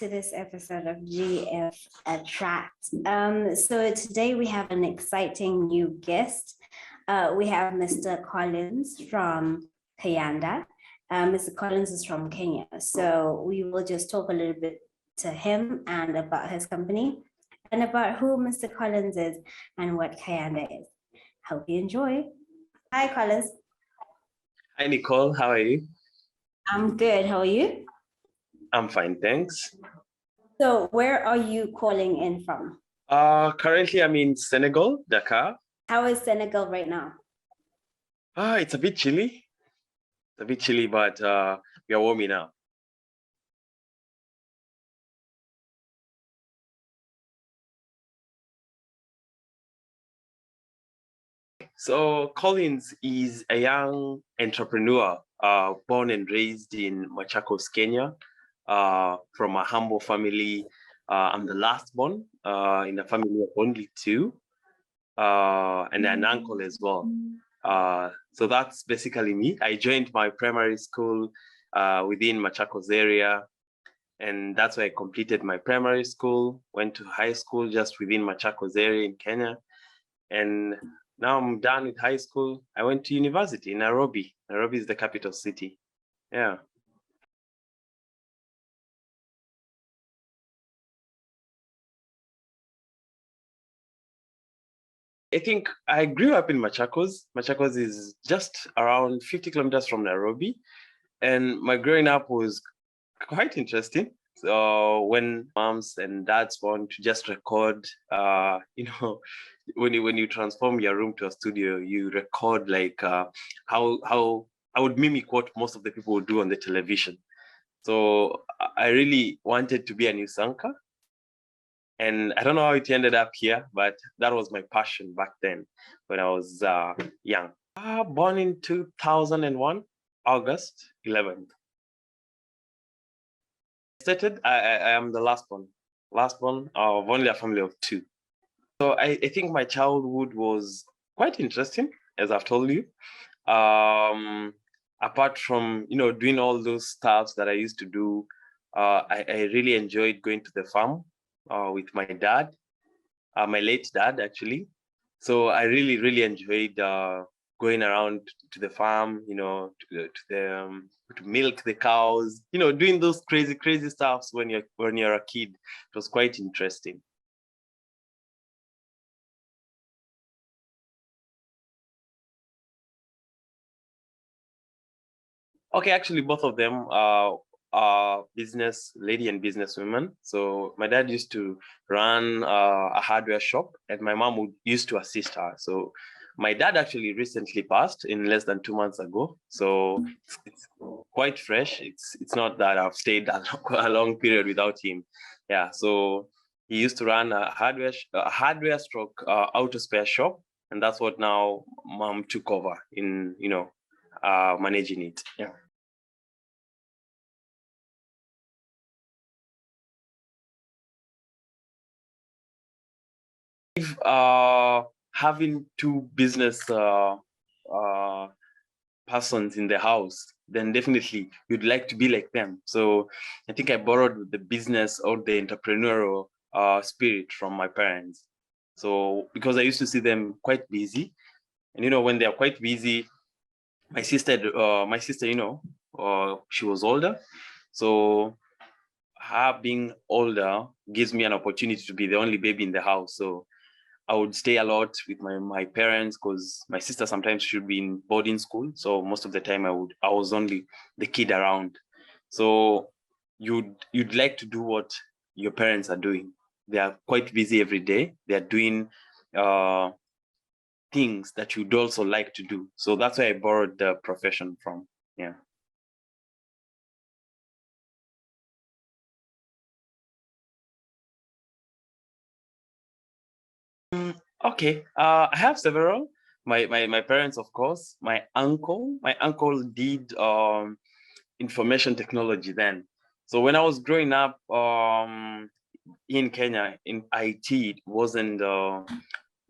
this episode of GF Attract. So today we have an exciting new guest. We have Mr. Collins from KYAMDA. Mr. Collins is from Kenya. So we will just talk a little bit to him and about his company and about who Mr. Collins is and what KYAMDA is. Hope you enjoy. Hi, Collins. Hi, Nicole. How are you? I'm good. How are you? I'm fine, thanks. So where are you calling in from? Currently, I'm in Senegal, Dakar. How is Senegal right now? It's a bit chilly. It's a bit chilly, but we are warming up. So Collins is a young entrepreneur, born and raised in Machakos, Kenya, from a humble family. I'm the last born in a family of only two, and an uncle as well. So that's basically me. I joined my primary school within Machakos area, and that's where I completed my primary school, went to high school just within Machakos area in Kenya. And now I'm done with high school. I went to university in Nairobi. Nairobi is the capital city. Yeah. I think I grew up in Machakos. Machakos is just around 50 kilometers from Nairobi. And my growing up was quite interesting. So when moms and dads want to just record, when you transform your room to a studio, you record like how I would mimic what most of the people would do on the television. So I really wanted to be a news anchor. And I don't know how it ended up here, but that was my passion back then when I was young. Born in 2001, August 11th. I am the last one of only a family of two. So I think my childhood was quite interesting, as I've told you. Apart from, doing all those stuff that I used to do, I really enjoyed going to the farm with my dad, my late dad, actually. So I really, really enjoyed going around to the farm, to milk the cows, doing those crazy stuffs when you're a kid. It was quite interesting. Okay, actually, both of them are business lady and businesswoman. So my dad used to run a hardware shop, and my mom used to assist her. So my dad actually recently passed in less than 2 months ago. So it's quite fresh. It's not that I've stayed a long period without him. Yeah. So he used to run a hardware stroke auto spare shop, and that's what now mom took over in managing it. Yeah. Having two business persons in the house, then definitely you'd like to be like them. So I think I borrowed the business or the entrepreneurial spirit from my parents. So because I used to see them quite busy, and when they are quite busy, my sister, she was older, so her being older gives me an opportunity to be the only baby in the house. So I would stay a lot with my parents because my sister sometimes should be in boarding school. So most of the time I was only the kid around. So you'd like to do what your parents are doing. They are quite busy every day. They are doing things that you'd also like to do. So that's where I borrowed the profession from. Yeah. Okay, I have several. My parents, of course. My uncle did information technology then. So when I was growing up in Kenya in IT, it wasn't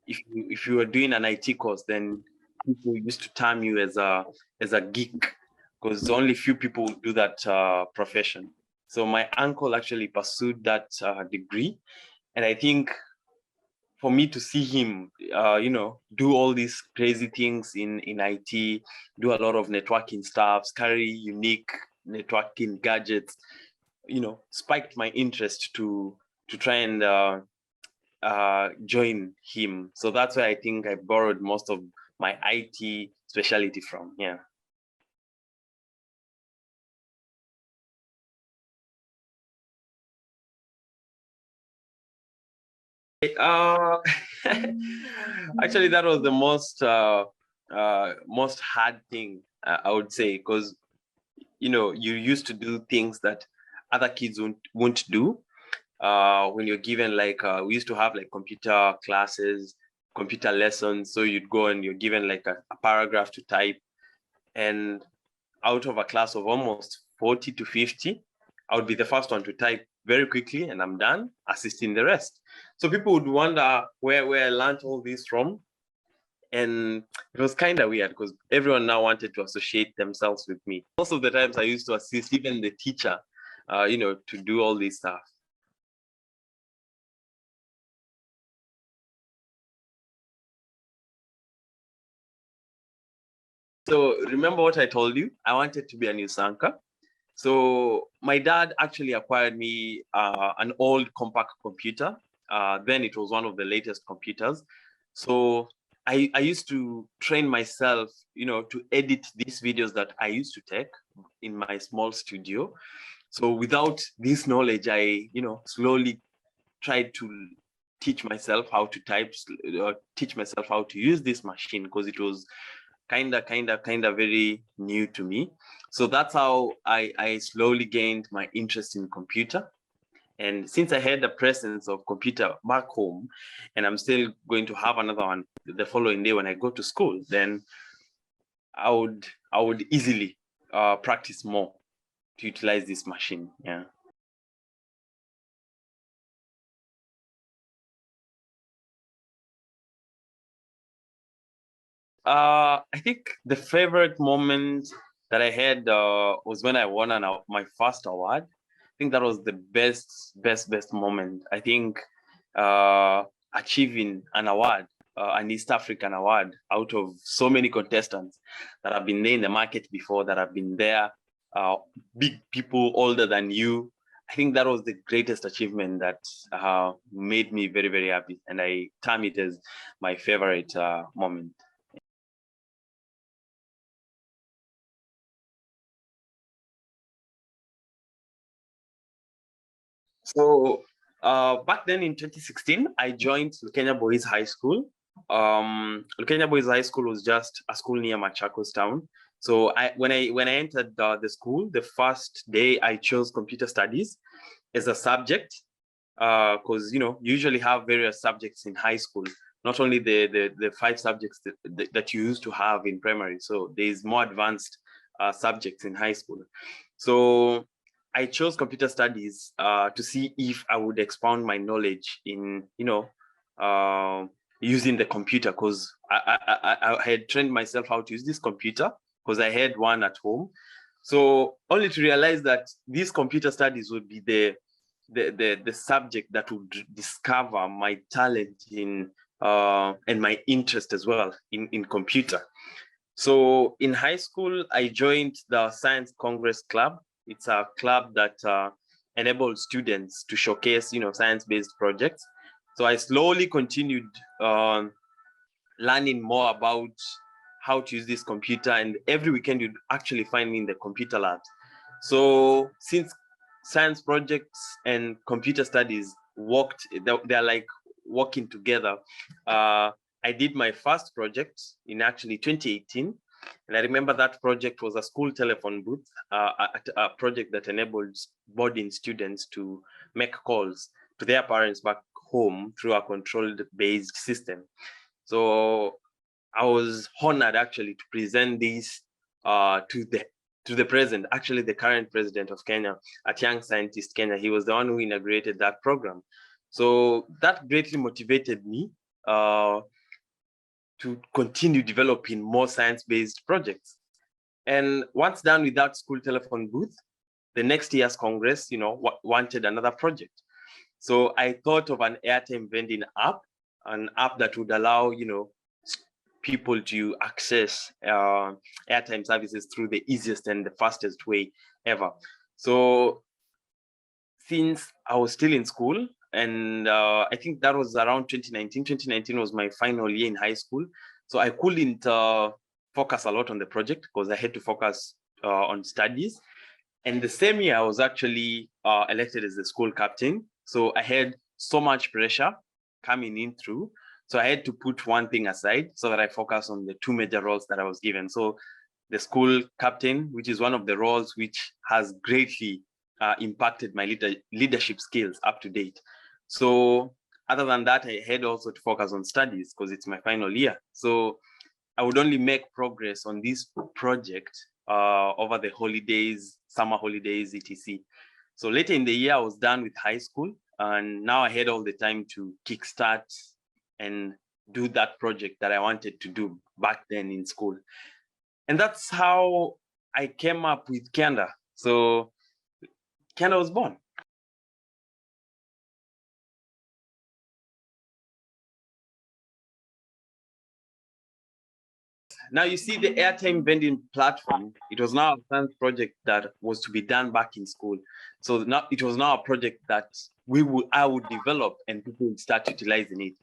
if you were doing an IT course, then people used to term you as a geek because only few people do that profession. So my uncle actually pursued that degree. And I think for me to see him, do all these crazy things in IT, do a lot of networking stuff, carry unique networking gadgets, spiked my interest to try and join him. So that's where I think I borrowed most of my IT specialty from. Yeah. Uh, actually, that was the most hard thing, I would say, because you used to do things that other kids won't do. When you're given we used to have like computer classes, computer lessons. So you'd go and you're given like a paragraph to type, and out of a class of almost 40 to 50, I would be the first one to type very quickly, and I'm done, assisting the rest. So people would wonder where I learned all this from. And it was kind of weird because everyone now wanted to associate themselves with me. Most of the times I used to assist even the teacher, to do all this stuff. So remember what I told you? I wanted to be a news anchor. So my dad actually acquired me an old compact computer. Then it was one of the latest computers. So I used to train myself, to edit these videos that I used to take in my small studio. So without this knowledge, I, slowly tried to teach myself how to type, teach myself how to use this machine, because it was kind of very new to me. So that's how I slowly gained my interest in computer. And since I had the presence of computer back home, and I'm still going to have another one the following day when I go to school, then I would easily practice more to utilize this machine. Yeah. I think the favorite moment that I had was when I won my first award. I think that was the best moment. I think achieving an award, an East African award, out of so many contestants that have been there in the market before, that have been there, big people older than you. I think that was the greatest achievement that made me very, very happy. And I term it as my favorite moment. So back then in 2016, I joined Kenya Boys High School. Kenya Boys High School was just a school near Machakos town. So when I entered the school, the first day I chose computer studies as a subject, because you usually have various subjects in high school, not only the five subjects that you used to have in primary. So there's more advanced subjects in high school. So I chose computer studies to see if I would expound my knowledge in uh, using the computer, because I had trained myself how to use this computer because I had one at home. So only to realize that these computer studies would be the subject that would discover my talent in and my interest as well in computer. So in high school, I joined the Science Congress Club. It's a club that enables students to showcase, science-based projects. So I slowly continued learning more about how to use this computer, and every weekend you'd actually find me in the computer lab. So since science projects and computer studies they're like working together. I did my first project in actually 2018. And I remember that project was a school telephone booth, a project that enabled boarding students to make calls to their parents back home through a controlled based system. So I was honored actually to present this to the president, actually the current president of Kenya, at Young Scientist Kenya. He was the one who inaugurated that program. So that greatly motivated me to continue developing more science-based projects. And once done with that school telephone booth, the next year's Congress, wanted another project. So I thought of an airtime vending app, an app that would allow, people to access airtime services through the easiest and the fastest way ever. So since I was still in school, and I think that was around 2019. 2019 was my final year in high school. So I couldn't focus a lot on the project because I had to focus on studies. And the same year, I was actually elected as the school captain. So I had so much pressure coming in through. So I had to put one thing aside so that I focus on the two major roles that I was given. So the school captain, which is one of the roles which has greatly impacted my leadership skills up to date. So other than that, I had also to focus on studies because it's my final year. So I would only make progress on this project over the holidays, summer holidays, etc. So later in the year, I was done with high school, and now I had all the time to kickstart and do that project that I wanted to do back then in school. And that's how I came up with Kyanda. So Kyanda was born. Now you see the airtime vending platform, it was now a science project that was to be done back in school. So now it was now a project that I would develop and people would start utilizing it.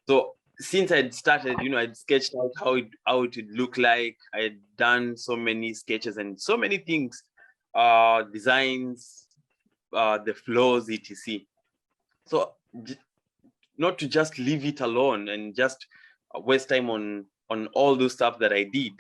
So since I'd started, I'd sketched out how it would look like. I had done so many sketches and so many things, designs, the flows, etc. So not to just leave it alone and just waste time on all those stuff that I did,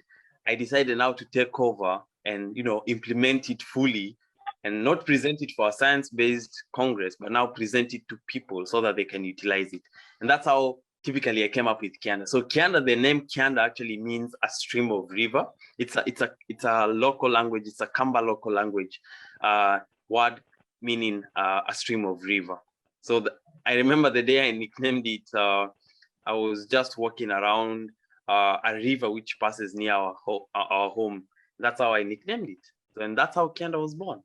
I decided now to take over and implement it fully and not present it for a science-based congress, but now present it to people so that they can utilize it. And that's how typically I came up with Kyanda. So Kyanda, the name Kyanda actually means a stream of river. It's a local language. It's a Kamba local language word meaning a stream of river. So I remember the day I nicknamed it. I was just walking around a river which passes near our home. That's how I nicknamed it. And that's how Kyanda was born.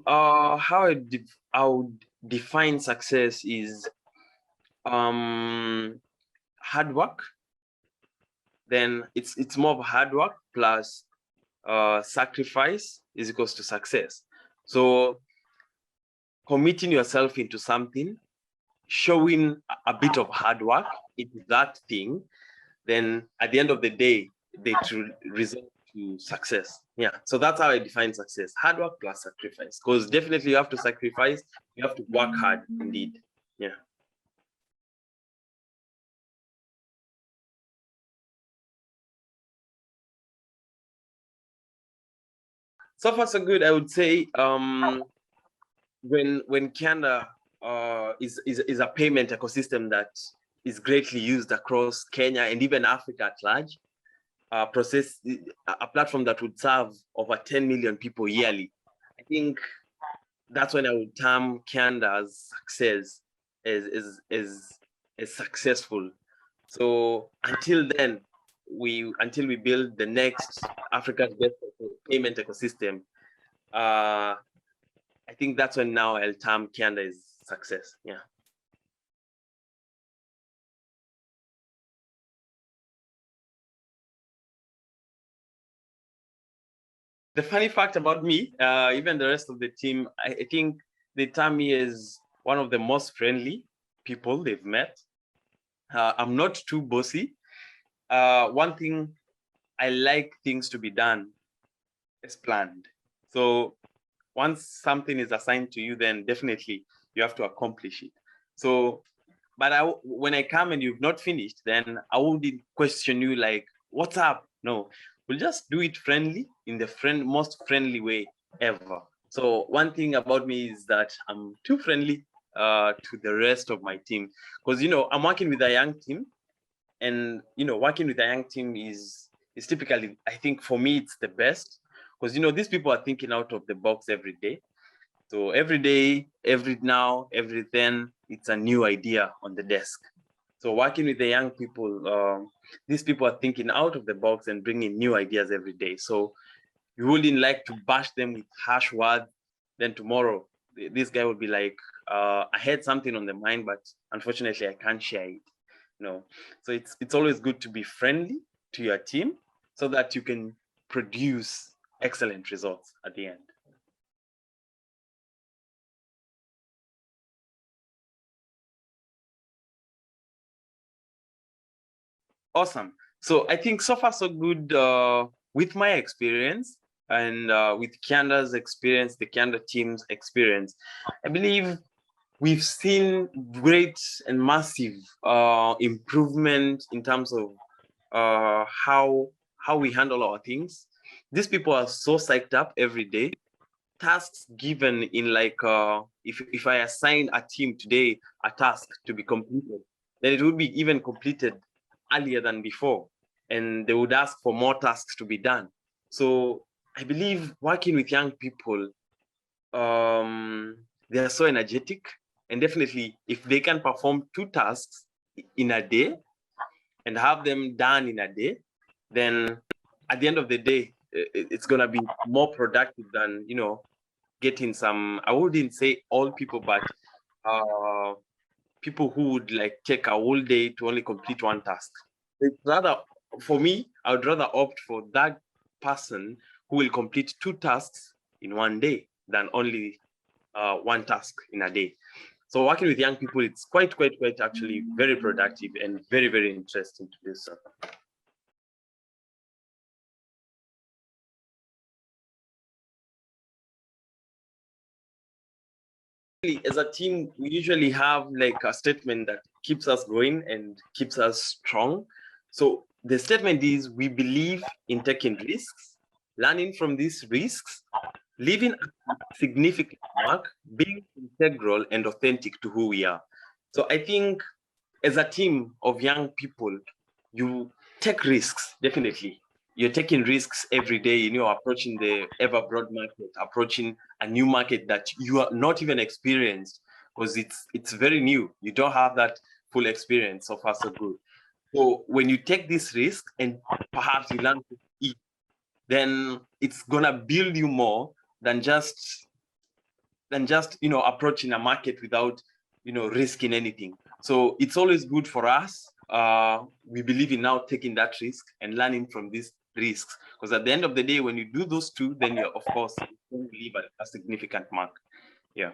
How I would define success is hard work. Then it's more of hard work plus sacrifice is equals to success. So committing yourself into something, showing a bit of hard work into that thing, then at the end of the day, they result to success. Yeah, so that's how I define success: hard work plus sacrifice. Because definitely you have to sacrifice, you have to work hard indeed. Yeah. So far so good, I would say. When Kyanda is a payment ecosystem that is greatly used across Kenya and even Africa at large, a platform that would serve over 10 million people yearly. I think that's when I would term Kyanda as success, as successful. So until then, until we build the next Africa's best payment ecosystem, I think that's when now I'll term Kyanda is success. Yeah. The funny fact about me, even the rest of the team, I think they term me as one of the most friendly people they've met. I'm not too bossy. One thing, I like things to be done as planned. So once something is assigned to you, then definitely you have to accomplish it. So, but when I come and you've not finished, then I wouldn't question you like, what's up? No, we'll just do it friendly in the most friendly way ever. So one thing about me is that I'm too friendly to the rest of my team, because I'm working with a young team, and working with a young team is typically, I think for me, it's the best, because these people are thinking out of the box every day. So every day, every now, every then, it's a new idea on the desk. So working with the young people, these people are thinking out of the box and bringing new ideas every day. So you wouldn't like to bash them with harsh words. Then tomorrow, this guy will be like, I had something on the mind, but unfortunately I can't share it. So it's always good to be friendly to your team so that you can produce excellent results at the end. Awesome. So I think so far so good with my experience and with Kyanda's experience, the Kyanda team's experience. I believe we've seen great and massive improvement in terms of how we handle our things. These people are so psyched up every day. Tasks given in like if I assign a team today a task to be completed, then it would be even completed earlier than before, and they would ask for more tasks to be done. So I believe working with young people, they are so energetic, and definitely if they can perform 2 tasks in a day and have them done in a day, then at the end of the day, it's going to be more productive than, getting some, I wouldn't say all people, but people who would like take a whole day to only complete 1 task. It's rather, for me, I would rather opt for that person who will complete 2 tasks in 1 day than only 1 task in a day. So working with young people, it's quite actually very productive and very, very interesting to do so. As a team, we usually have like a statement that keeps us going and keeps us strong. So the statement is, we believe in taking risks, learning from these risks, leaving a significant mark, being integral and authentic to who we are. So I think as a team of young people, you take risks, definitely. You're taking risks every day, approaching the ever broad market, approaching a new market that you are not even experienced, because it's very new. You don't have that full experience, so far so good. So when you take this risk and perhaps you learn to eat, then it's gonna build you more than just approaching a market without risking anything. So it's always good for us. We believe in now taking that risk and learning from these risks, because at the end of the day, when you do those 2, then you're, of course, going to leave a significant mark. Yeah.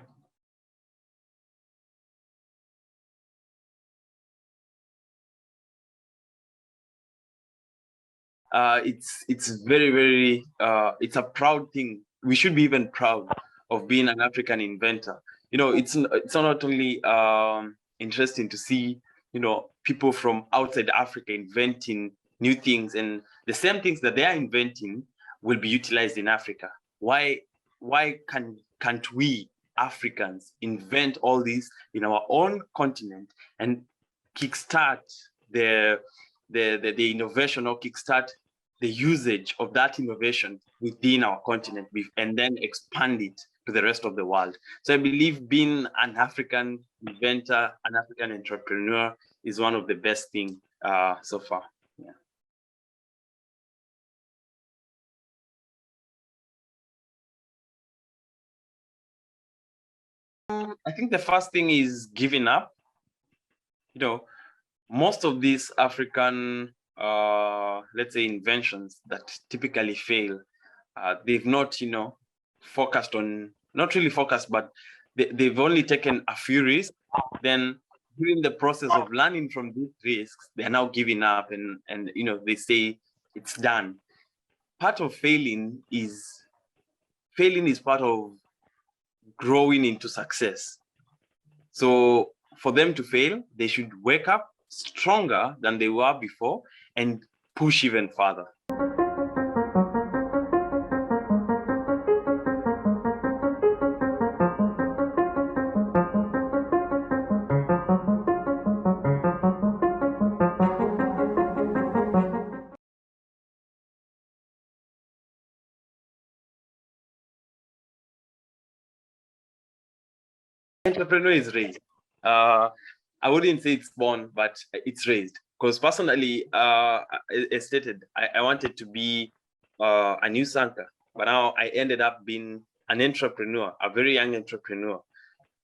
It's very, very it's a proud thing. We should be even proud of being an African inventor. It's not only interesting to see people from outside Africa inventing new things, and the same things that they are inventing will be utilized in Africa. Why can't we Africans invent all these in our own continent and kickstart the innovation, or kickstart the usage of that innovation within our continent and then expand it to the rest of the world. So I believe being an African inventor, an African entrepreneur is one of the best things so far. Yeah. I think the first thing is giving up. Most of these African, let's say, inventions that typically fail, they've not, focused on, not really focused, but they've only taken a few risks. Then during the process of learning from these risks, they're now giving up and they say it's done. Part of failing is part of growing into success. So for them to fail, they should wake up stronger than they were before and push even further. Entrepreneur is raised. I wouldn't say it's born, but it's raised. Because personally, as stated, I wanted to be a news anchor, but now I ended up being an entrepreneur, a very young entrepreneur.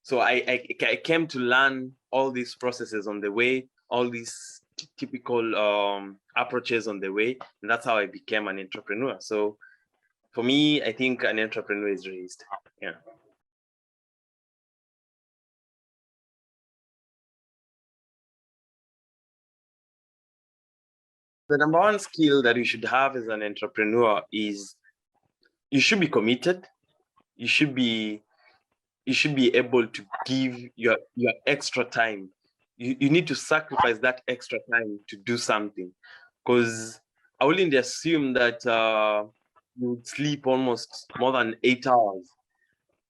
So I came to learn all these processes on the way, all these typical approaches on the way, and that's how I became an entrepreneur. So for me, I think an entrepreneur is raised. Yeah. The number one skill that you should have as an entrepreneur is you should be committed. You should be able to give your extra time. You need to sacrifice that extra time to do something, because I wouldn't assume that you would sleep almost more than 8 hours,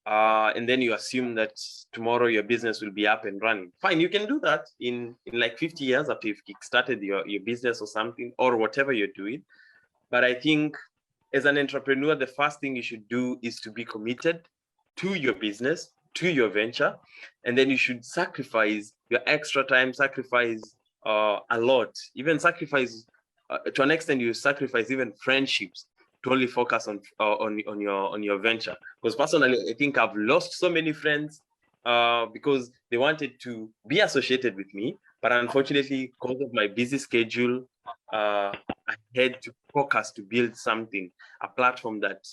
and then you assume that tomorrow your business will be up and running. Fine, you can do that in like 50 years after you've kickstarted your business or something, or whatever you're doing. But I think as an entrepreneur, the first thing you should do is to be committed to your business, to your venture, and then you should sacrifice your extra time, sacrifice a lot, even sacrifice to an extent. You sacrifice even friendships to only focus on your venture. Because personally, I think I've lost so many friends because they wanted to be associated with me, but unfortunately, because of my busy schedule, I had to focus to build something, a platform that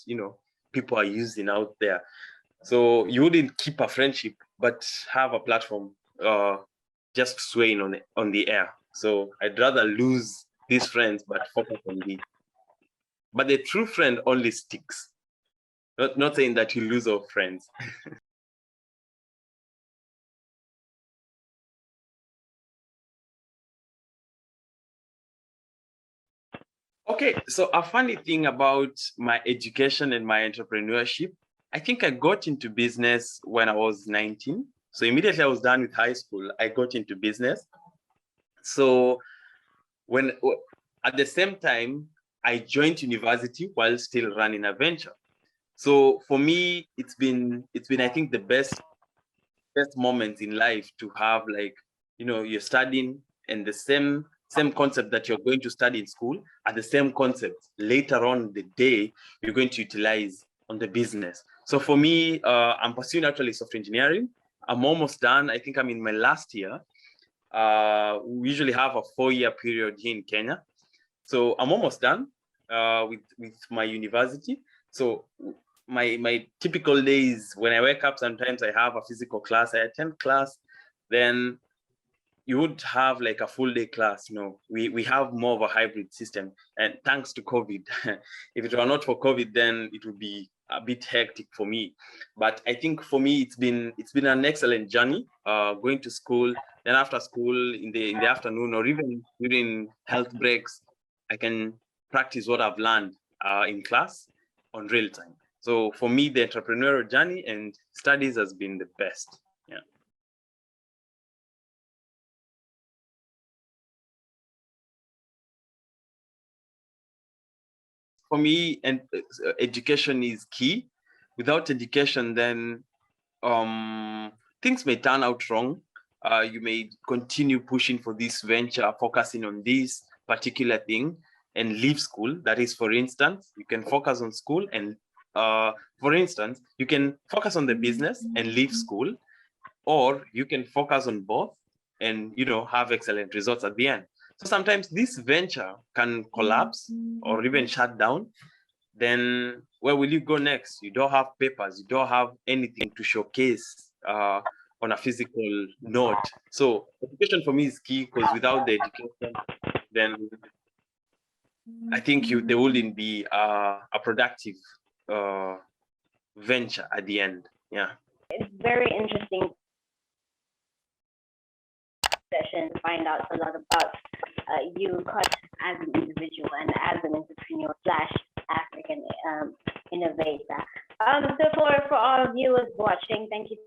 people are using out there. So you wouldn't keep a friendship, but have a platform just swaying on the air. So I'd rather lose these friends, but focus on the. But the true friend only sticks. Not saying that you lose all friends. Okay, so a funny thing about my education and my entrepreneurship, I think I got into business when I was 19. So immediately I was done with high school, I got into business. So when at the same time, I joined university while still running a venture. So for me, it's been I think the best moment in life to have, like, you're studying, and the same concept that you're going to study in school are the same concepts later on the day you're going to utilize on the business. So for me, I'm pursuing actually software engineering. I'm almost done. I think I'm in my last year. We usually have a 4-year period here in Kenya. So I'm almost done with my university. So my typical days, when I wake up, sometimes I have a physical class, I attend class, then you would have like a full day class. We have more of a hybrid system, and thanks to COVID. If it were not for COVID, then it would be a bit hectic for me. But I think for me, it's been an excellent journey, going to school, then after school in the afternoon, or even during health breaks, I can practice what I've learned in class on real time. So for me, the entrepreneurial journey and studies has been the best. Yeah. For me, and education is key. Without education, then things may turn out wrong. You may continue pushing for this venture, focusing on this particular thing, and leave school. That is, for instance, you can focus on school, and for instance, you can focus on the business and leave school, or you can focus on both and have excellent results at the end. So sometimes this venture can collapse or even shut down. Then where will you go next? You don't have papers, you don't have anything to showcase on a physical note. So education for me is key, because without the education, then I think there wouldn't be a productive venture at the end. Yeah. It's very interesting session to find out a lot about you as an individual and as an entrepreneur slash African innovator. So for all viewers watching, thank you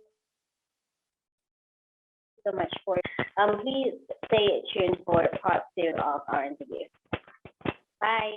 so much for please stay tuned for part 2 of our interview. Bye.